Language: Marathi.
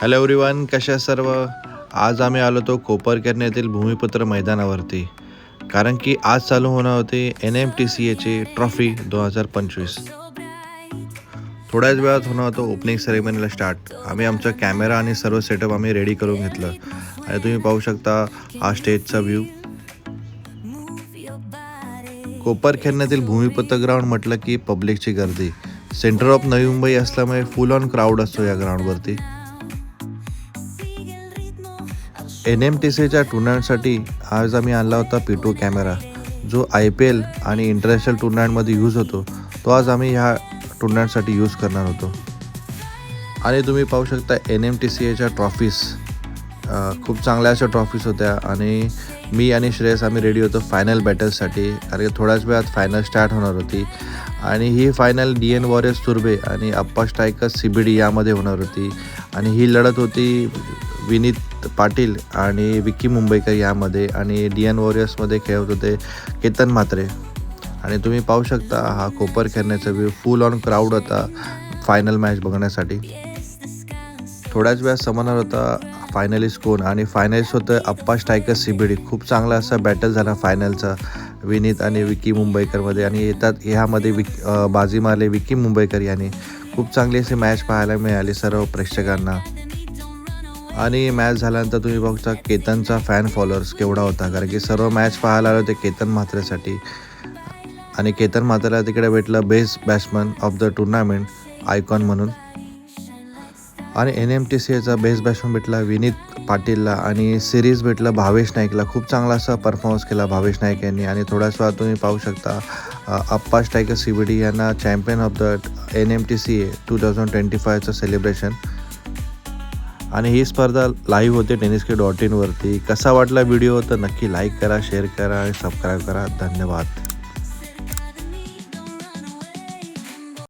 हॅलो एव्हरीवन, कशा आहे सर्व. आज आम्ही आलो तो कोपरकर्णी येथील भूमिपुत्र मैदानावरती, कारण की आज चालू होणार होती NMTCAची ट्रॉफी 2025. थोड्याच वेळात होणार होतं ओपनिंग सेरेमनीला स्टार्ट. आम्ही आमचा कॅमेरा आणि सर्व सेटअप आम्ही रेडी करून घेतलं आणि तुम्ही पाहू शकता हा स्टेजचा व्ह्यू. कोपरखैरण्यातील भूमिपुत्र ग्राउंड म्हटलं की पब्लिकची गर्दी. सेंटर ऑफ नवी मुंबई असल्यामुळे फुल ऑन क्राऊड असतो या ग्राउंडवरती. NMTCAच्या टुर्नामेंटसाठी आज आम्ही आणला होता P2 कॅमेरा, जो IPL आणि इंटरनॅशनल टुर्नामेंटमध्ये यूज होतो. तो आज आम्ही ह्या टुर्नामेंटसाठी यूज करणार होतो. आणि तुम्ही पाहू शकता NMTCAच्या ट्रॉफीज खूप चांगल्या अशा ट्रॉफीज होत्या. आणि मी आणि श्रेयस आम्ही रेडी होतो फायनल बॅटल्ससाठी, कारण थोड्याच वेळात फायनल स्टार्ट होणार होती. आणि ही फायनल DN वॉरियर्स तुर्बे आणि अप्पा स्ट्रायकर्स CBD यामध्ये होणार होती. आणि ही लढत होती विनीत पाटील आणि विक्की मुंबईकर यामध्ये, आणि DN वॉरियर्समध्ये खेळत होते केतन म्हात्रे. आणि तुम्ही पाहू शकता हा कोपरखैरण्याचा व्ह्यू. फुल ऑन क्राऊड होता फायनल मॅच बघण्यासाठी. थोड्याच वेळात समजणार होता फायनलिस्ट कोण, आणि फायनलिस्ट होतं अप्पा स्ट्रायकर्स CBD. खूप चांगला असा बॅटल झाला फायनलचा विनीत आणि विक्की मुंबईकरमध्ये. आणि ह्यामध्ये बाजी मारले विक्की मुंबईकर यांनी. खूप चांगली अशी मॅच पाहायला मिळाली सर्व प्रेक्षकांना. आणि मॅच झाल्यानंतर तुम्ही बघता केतनचा फॅन फॉलोअर्स केवढा होता, कारण की सर्व मॅच पाहायला आले होते केतन म्हात्रेसाठी. आणि केतन म्हात्रेला तिकडे भेटलं best batsman of the tournament icon म्हणून. आणि NMTCAचा बेस्ट बॅट्समन भेटला विनीत पाटीलला, आणि सिरीज भेटला भावेश नाईकला. खूप चांगला असा परफॉर्मन्स केला भावेश नाईक यांनी. आणि थोड्याच वेळात तुम्ही पाहू शकता अप्पा स्ट्रायकर्स CBD यांना चॅम्पियन ऑफ द NMTCA 2025चं सेलिब्रेशन. आणि ही स्पर्धा लाईव्ह होते tennisKid.in वरती. कसा वाटला व्हिडिओ तर नक्की लाईक करा, शेअर करा आणि सबस्क्राईब करा. धन्यवाद.